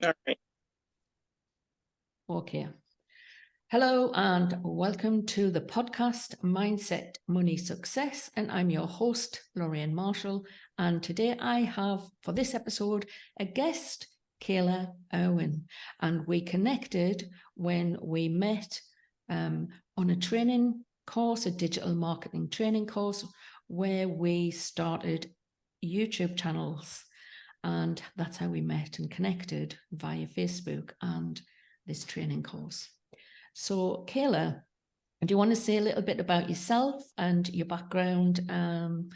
All right. Okay. Hello and welcome to the podcast Mindset, Money, Success. And I'm your host, Lorraine Marshall. And today I have, for this episode, a guest, Keyalha Irwin. And we connected when we met on a training course, a digital marketing training course, where we started YouTube channels. And that's how we met and connected via Facebook and this training course. So, Keyalha, do you want to say a little bit about yourself and your background and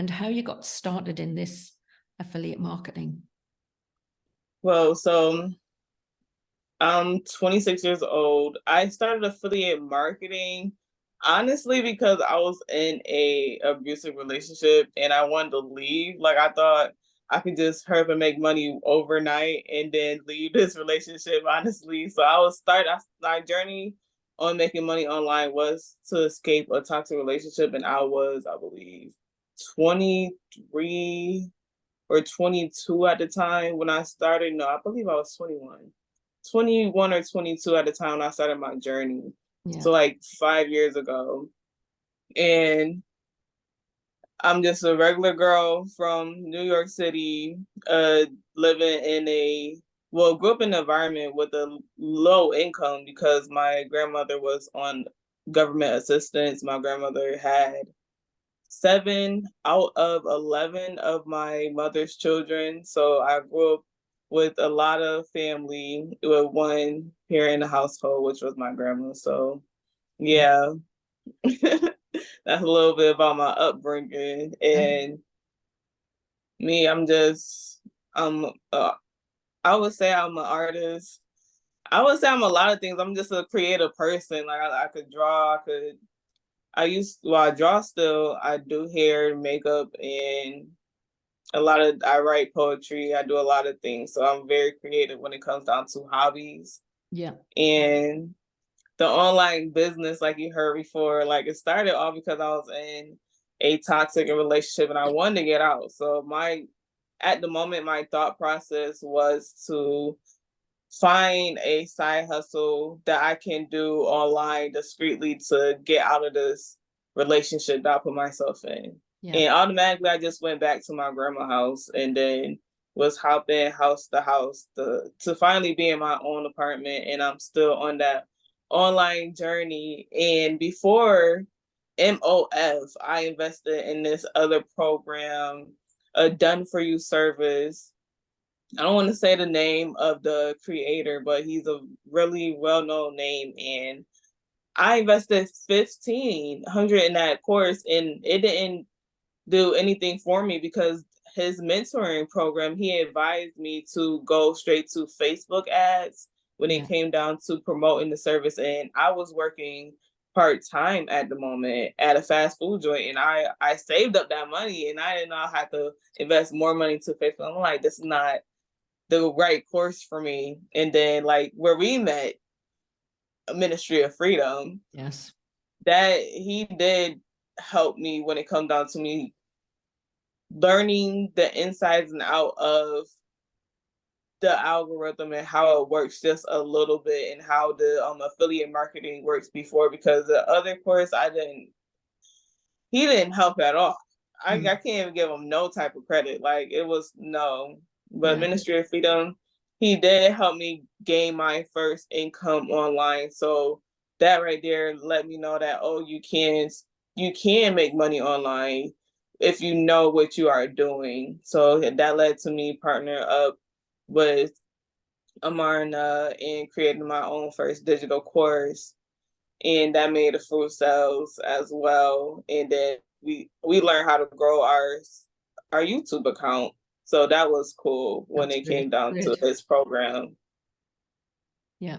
how you got started in this affiliate marketing? Well, so I'm 26 years old. I started affiliate marketing honestly because I was in a abusive relationship and I wanted to leave. Like I thought I could just hurry up and make money overnight and then leave this relationship, honestly. So my journey on making money online was to escape a toxic relationship, and I was, I believe, 23 or 22 at the time when I started. No, I believe I was 21 or 22 at the time when I started my journey. Yeah. So like 5 years ago. And I'm just a regular girl from New York City, living in grew up in an environment with a low income because my grandmother was on government assistance. My grandmother had 7 out of 11 of my mother's children. So I grew up with a lot of family with one parent in the household, which was my grandma. So yeah, that's a little bit about my upbringing. And me, I'm, I would say I'm an artist. I would say I'm a lot of things. I'm just a creative person. Like I could draw, I draw still. I do hair, makeup, and I write poetry. I do a lot of things. So I'm very creative when it comes down to hobbies. Yeah. And the online business, like you heard before, like it started all because I was in a toxic relationship and I wanted to get out. So at the moment, my thought process was to find a side hustle that I can do online discreetly to get out of this relationship that I put myself in. Yeah. And automatically, I just went back to my grandma's house and then was hopping house to house to finally be in my own apartment. And I'm still on that online journey. And before MOF, I invested in this other program, a done for you service. I don't want to say the name of the creator, but he's a really well-known name. And I invested 1,500 in that course, and it didn't do anything for me because his mentoring program, he advised me to go straight to Facebook ads when it came down to promoting the service. And I was working part-time at the moment at a fast food joint, and I saved up that money, and I didn't know I had to invest more money into Facebook. I'm like, this is not the right course for me. And then like where we met, Ministry of Freedom, Yes. that he did help me when it comes down to me learning the insides and out of the algorithm and how it works just a little bit, and how the affiliate marketing works before, because the other course he didn't help at all. I can't even give him no type of credit. Like it was no. But Ministry of Freedom, he did help me gain my first income online. So that right there let me know that, oh, you can make money online if you know what you are doing. So that led to me partner up with Amarna and creating my own first digital course, and that made the fruit sales as well. And then we learned how to grow our YouTube account. So that was cool when it came down to this program. Yeah.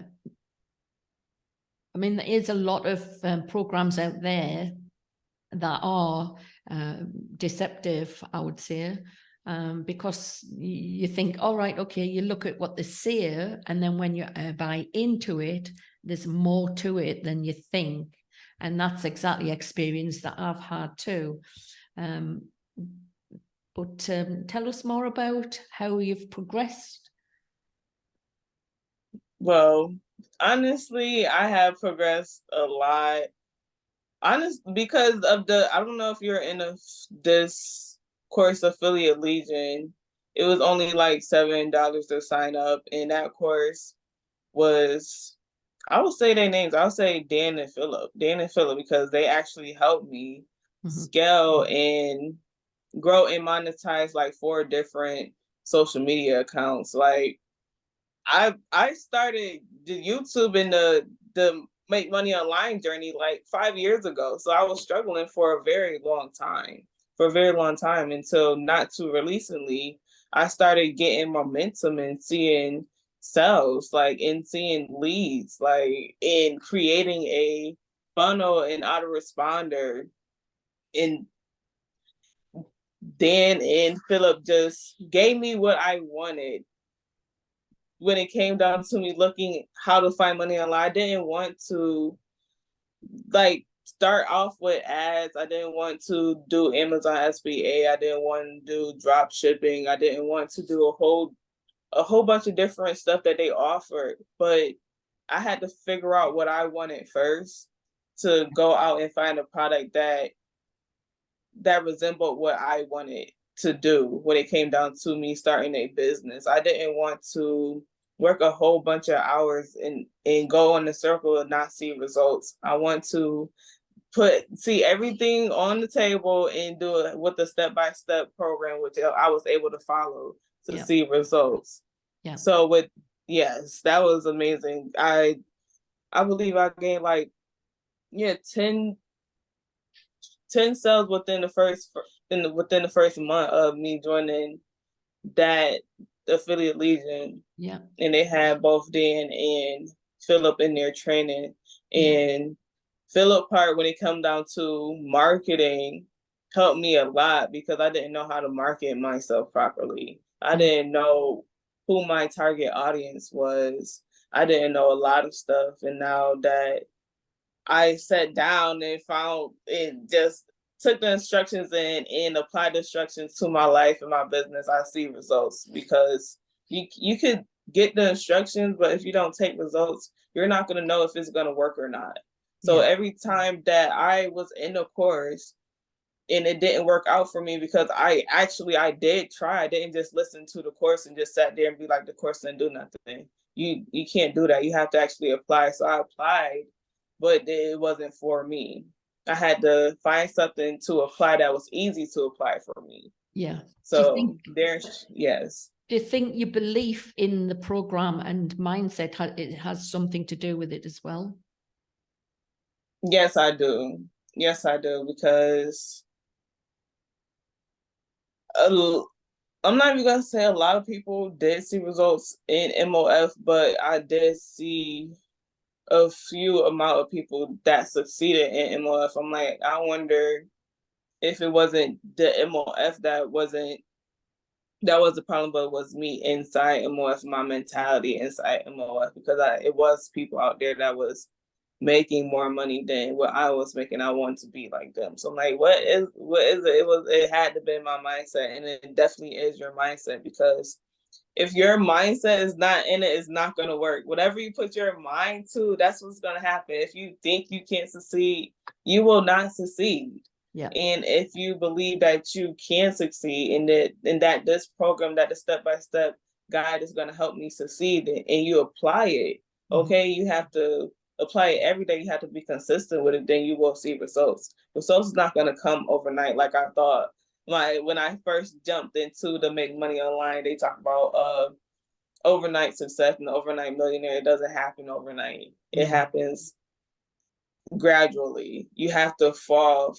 I mean, there is a lot of programs out there that are deceptive, I would say, because you think, all right, okay, you look at what they say, and then when you buy into it, there's more to it than you think. And that's exactly experience that I've had too. But tell us more about how you've progressed. Well, honestly, I have progressed a lot. Because of I don't know if you're in this course affiliate Legion. It was only like $7 to sign up, and that course was, I will say their names. I'll say Dan and Philip. Dan and Philip, because they actually helped me scale and grow and monetize like 4 different social media accounts. Like I started the YouTube and the make money online journey like 5 years ago. So I was struggling for a very long time. For a very long time until not too recently, I started getting momentum and seeing sales, like and seeing leads, like in creating a funnel and autoresponder. And Dan and Philip just gave me what I wanted when it came down to me looking how to find money online. I didn't want to like start off with ads. I didn't want to do Amazon SBA. I didn't want to do drop shipping. I didn't want to do a whole bunch of different stuff that they offered. But I had to figure out what I wanted first to go out and find a product that resembled what I wanted to do when it came down to me starting a business. I didn't want to work a whole bunch of hours and go in a circle and not see results. I want to see everything on the table and do it with a step-by-step program, which I was able to follow to see results. Yeah. So yes, that was amazing. I believe I gained like 10 sales within the first month of me joining that affiliate Legion. Yeah. And they had both Dan and Philip in their training. And Philip part, when it come down to marketing, helped me a lot because I didn't know how to market myself properly. I didn't know who my target audience was. I didn't know a lot of stuff. And now that I sat down and found and just took the instructions and applied the instructions to my life and my business, I see results. Because you could get the instructions, but if you don't take results, you're not going to know if it's going to work or not. So every time that I was in a course and it didn't work out for me, because I did try. I didn't just listen to the course and just sat there and be like, the course didn't do nothing. You can't do that. You have to actually apply. So I applied, but it wasn't for me. I had to find something to apply that was easy to apply for me. Yeah. So yes. Do you think your belief in the program and mindset it has something to do with it as well? Yes, I do. Yes, I do, because I'm not even gonna say a lot of people did see results in MOF, but I did see a few amount of people that succeeded in MOF. I'm like, I wonder if it wasn't the MOF that was the problem, but it was me inside MOF, my mentality inside MOF, because it was people out there that was making more money than what I was making. I wanted to be like them. So I'm like, what is it? It had to be my mindset, and it definitely is your mindset, because if your mindset is not in it, it's not going to work. Whatever you put your mind to, that's what's going to happen. If you think you can't succeed, you will not succeed. Yeah. And if you believe that you can succeed, and that this program, that the step-by-step guide is going to help me succeed, and you apply it, okay, you have to apply it every day. You have to be consistent with it. Then you will see results. Results is not going to come overnight, like I thought. Like when I first jumped into the make money online, they talk about overnight success and the overnight millionaire. It doesn't happen overnight. It happens gradually. You have to fail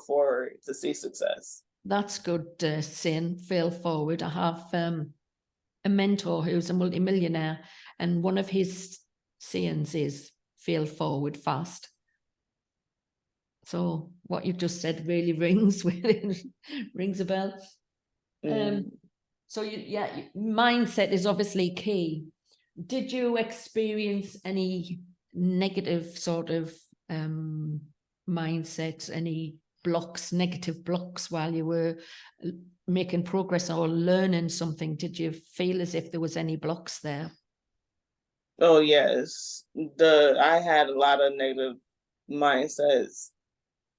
forward to see success. That's good saying, fail forward. I have a mentor who's a multimillionaire, and one of his sayings is fail forward fast. So what you've just said really rings a bell. So mindset is obviously key. Did you experience any negative sort of mindset, any negative blocks while you were making progress or learning something? Did you feel as if there was any blocks there? Oh yes. I had a lot of negative mindsets,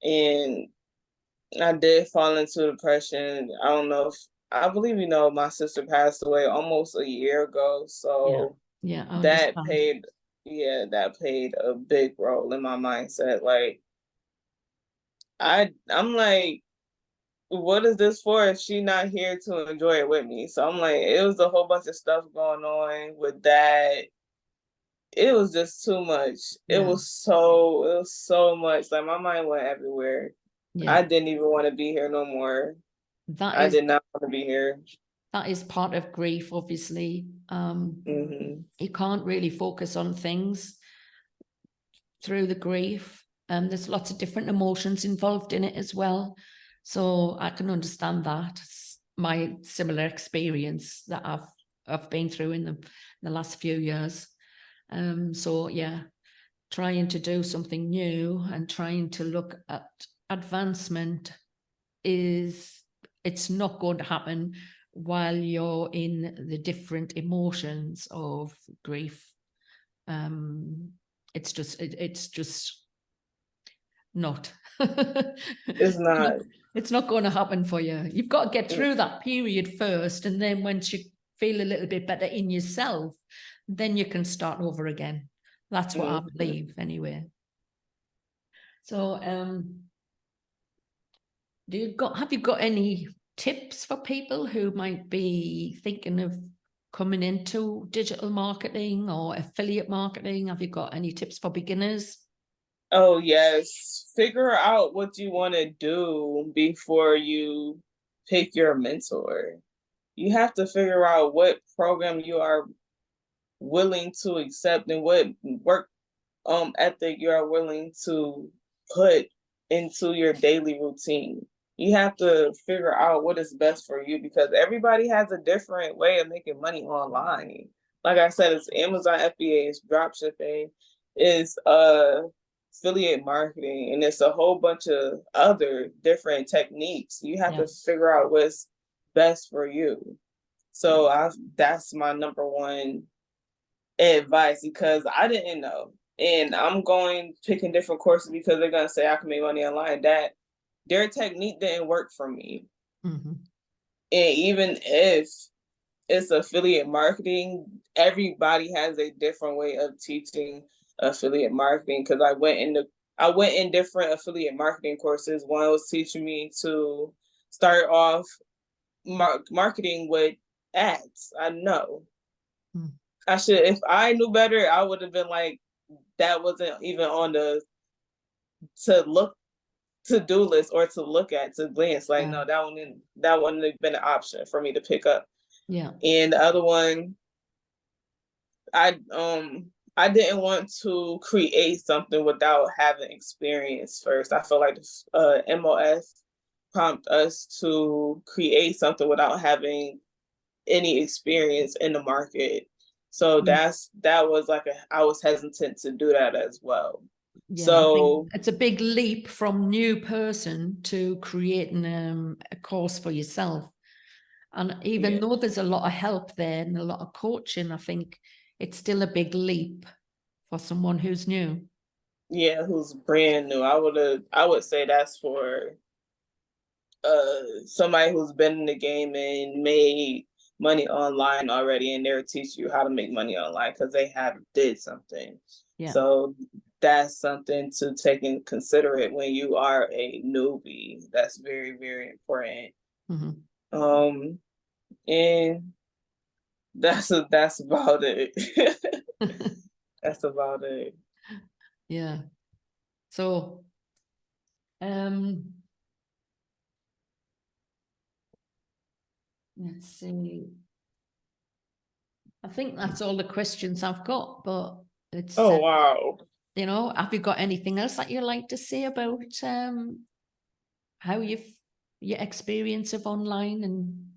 and I did fall into depression. I don't know if I believe my sister passed away almost a year ago. Yeah, So yeah, I that understand. paid that played a big role in my mindset. Like I'm like, what is this for if she not here to enjoy it with me? So I'm like, it was a whole bunch of stuff going on with that. It was just too much. Yeah, It was so much. Like my mind went everywhere. yeah. I didn't even want to be here no more. That I is did not want to be here. that is part of grief, obviously. Hmm. You can't really focus on things through the grief. There's lots of different emotions involved in it as well. So I can understand that. It's my similar experience that I've been through in the last few years. So yeah, trying to do something new and trying to look at advancement it's not going to happen while you're in the different emotions of grief. Um, it's just not. It's not. It's not going to happen for you. You've got to get through that period first, and then once you feel a little bit better in yourself, then you can start over again. That's what I Mm-hmm. believe, anyway. So, have you got any tips for people who might be thinking of coming into digital marketing or affiliate marketing? Have you got any tips for beginners? Oh yes. Figure out what you want to do before you pick your mentor. You have to figure out what program you are willing to accept and what work ethic you are willing to put into your daily routine. You have to figure out what is best for you because everybody has a different way of making money online. Like I said, it's Amazon FBA, it's drop shipping, it's affiliate marketing, and it's a whole bunch of other different techniques. You have Yeah. to figure out what's best for you. So that's my number one advice because I didn't know. And I'm going picking different courses because they're gonna say I can make money online. That their technique didn't work for me. Mm-hmm. And even if it's affiliate marketing, everybody has a different way of teaching affiliate marketing. Because I went in different affiliate marketing courses. One was teaching me to start off marketing with ads. I know Mm. I should if I knew better, I would have been like that wasn't even on the to look to do list or to look at to glance. Like Yeah. no, that wouldn't have been an option for me to pick up. Yeah. And the other one, I didn't want to create something without having experience first. I feel like MOS prompt us to create something without having any experience in the market. So Mm. that was like I was hesitant to do that as well. Yeah, I think So it's a big leap from new person to creating a course for yourself. And even yeah, though there's a lot of help there and a lot of coaching, I think it's still a big leap for someone who's new. yeah, who's brand new. I would say that's for somebody who's been in the game and made money online already and they'll teach you how to make money online because they have did something. Yeah. So that's something to take and consider it when you are a newbie. That's very, very important. Mm-hmm. Um and that's about it. That's about it. Yeah. So, um, let's see. I think that's all the questions I've got, but it's, Oh wow. have you got anything else that you'd like to say about how your experience of online and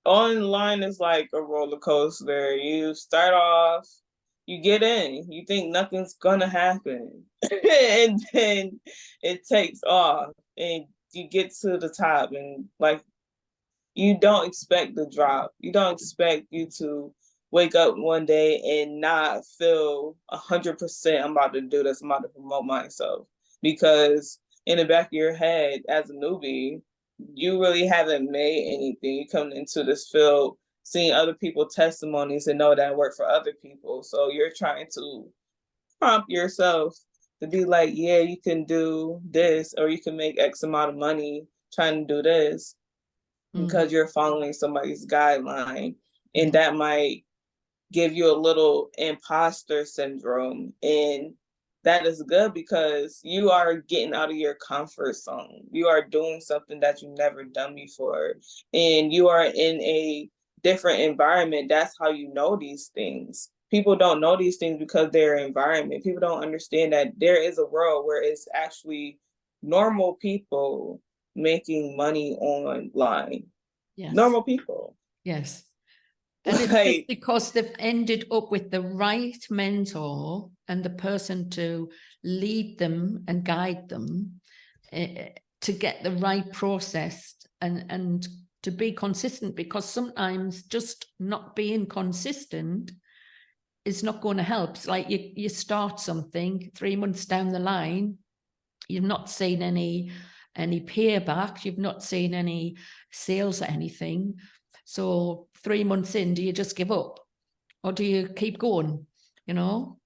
Online is like a roller coaster. You start off, you get in, you think nothing's gonna happen, and then it takes off, and you get to the top, and like you don't expect the drop. You don't expect you to wake up one day and not feel 100% I'm about to do this, I'm about to promote myself. Because in the back of your head as a newbie, you really haven't made anything. You come into this field seeing other people's testimonies and know that work for other people. So you're trying to prompt yourself to be like, yeah, you can do this, or you can make X amount of money trying to do this because you're following somebody's guideline. And that might give you a little imposter syndrome. And that is good because you are getting out of your comfort zone. You are doing something that you've never done before. And you are in a different environment. That's how you know these things. People don't know these things because their environment. People don't understand that there is a world where it's actually normal people making money online. Yes. Normal people. Yes. And it's just because they've ended up with the right mentor and the person to lead them and guide them to get the right process and to be consistent, because sometimes just not being consistent is not going to help. It's like you start something 3 months down the line, you've not seen any payback, you've not seen any sales or anything. So 3 months in, do you just give up or do you keep going? You know,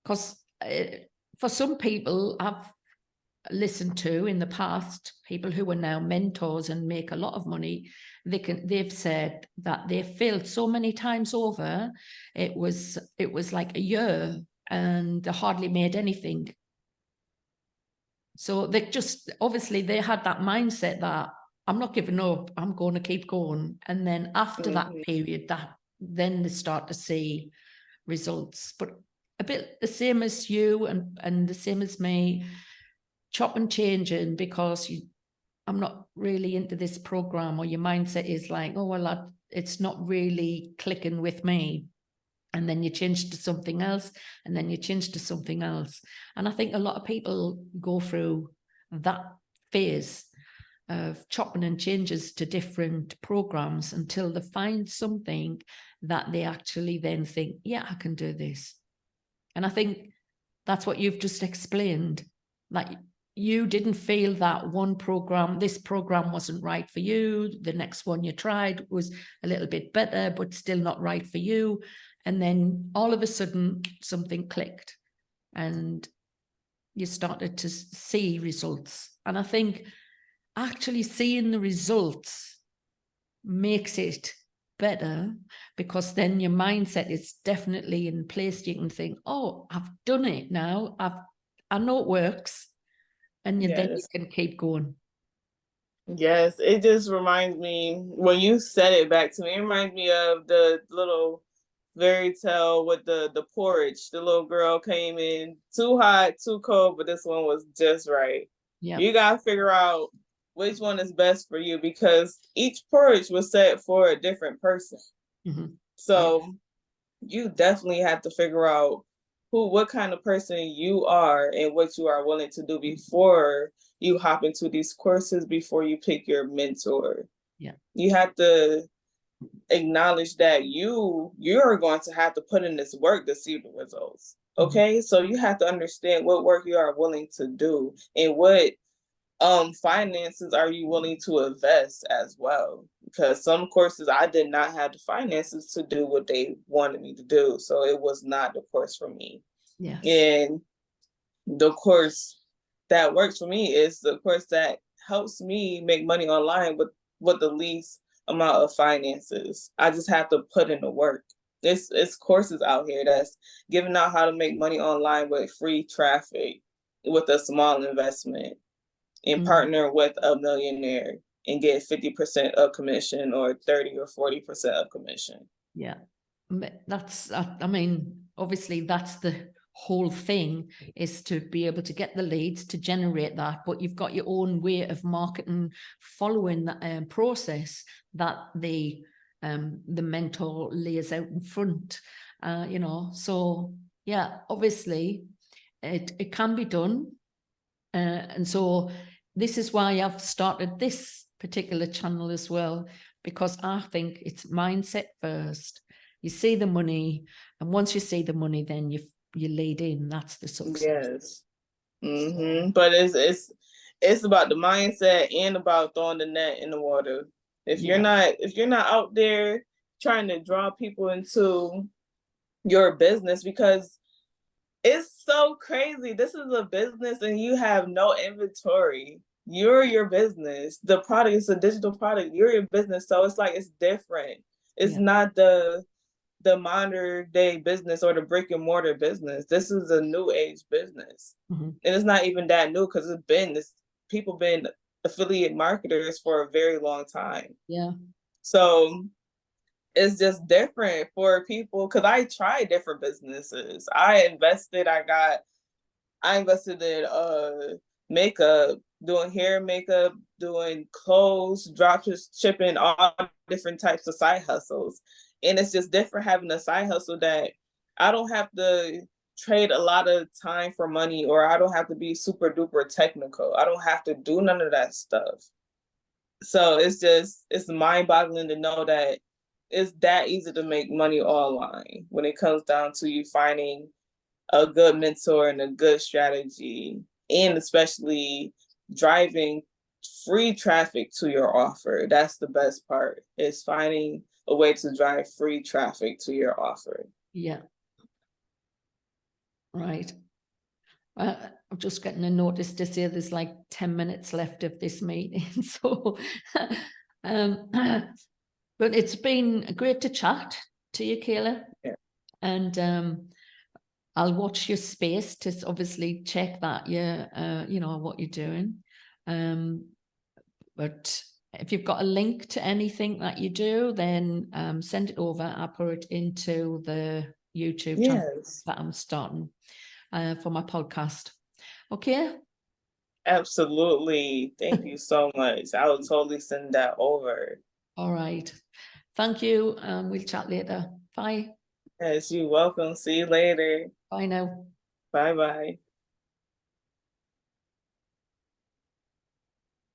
because for some people I've listened to in the past, people who are now mentors and make a lot of money, they've said that they've failed so many times over. It was like a year and they hardly made anything. So they just, obviously they had that mindset that I'm not giving up, I'm going to keep going. And then after that period, then they start to see results. But a bit the same as you and the same as me, chop and changing because I'm not really into this program, or your mindset is like, oh, well, it's not really clicking with me. And then you change to something else, and then you change to something else. And I think a lot of people go through that phase of chopping and changes to different programs until they find something that they actually then think, yeah, I can do this. And I think that's what you've just explained. Like, you didn't feel that this program wasn't right for you. The next one you tried was a little bit better, but still not right for you. And then all of a sudden something clicked and you started to see results. And I think actually seeing the results makes it better, because then your mindset is definitely in place. You can think, oh, I've done it now. I know it works. And then you can keep going. Yes, it just reminds me, when you said it back to me, it reminds me of the little fairy tale with the porridge. The little girl came in too hot, too cold, but this one was just right. Yeah. You got to figure out which one is best for you, because each porridge was set for a different person. So you definitely have to figure out what kind of person you are and what you are willing to do before you hop into these courses, before you pick your mentor. Yeah. You have to acknowledge that you're going to have to put in this work to see the results. Okay. So you have to understand what work you are willing to do and what finances are you willing to invest as well. Because some courses I did not have the finances to do what they wanted me to do. So it was not the course for me. Yes. And the course that works for me is the course that helps me make money online with the least amount of finances. I just have to put in the work. It's courses out here that's giving out how to make money online with free traffic with a small investment, and partner with a millionaire and get 50% of commission or 30 or 40% of commission. Yeah. I mean, obviously that's the whole thing, is to be able to get the leads, to generate that, but you've got your own way of marketing following that process that the mentor lays out in front, so yeah, obviously it can be done. And so this is why I've started this particular channel as well, because I think it's mindset first. You see the money, and once you see the money, then you lead in. That's the success. Yes. But it's about the mindset and about throwing the net in the water. If you're not out there trying to draw people into your business, because it's so crazy. This is a business and you have no inventory. You're your business. The product is a digital product. You're your business. So it's like, it's different. It's not the modern day business or the brick and mortar business. This is a new age business. And it's not even that new, because people been affiliate marketers for a very long time. So it's just different for people, because I tried different businesses. I invested in makeup, doing hair makeup, doing clothes, drop shipping, all different types of side hustles. And it's just different having a side hustle that I don't have to trade a lot of time for money, or I don't have to be super duper technical. I don't have to do none of that stuff. So it's mind boggling to know that it's that easy to make money online when it comes down to you finding a good mentor and a good strategy, and especially driving free traffic to your offer. That's the best part, is finding a way to drive free traffic to your offer. Right. I'm just getting a notice to say there's like 10 minutes left of this meeting. So, but it's been great to chat to you, Keyalha. And I'll watch your space to obviously check that you know what you're doing. But if you've got a link to anything that you do, then send it over. I'll put it into the YouTube channel that I'm starting for my podcast. Okay. Absolutely. Thank you so much. I will totally send that over. All right. Thank you. We'll chat later. Bye. Yes, you're welcome. See you later. Bye now. Bye-bye.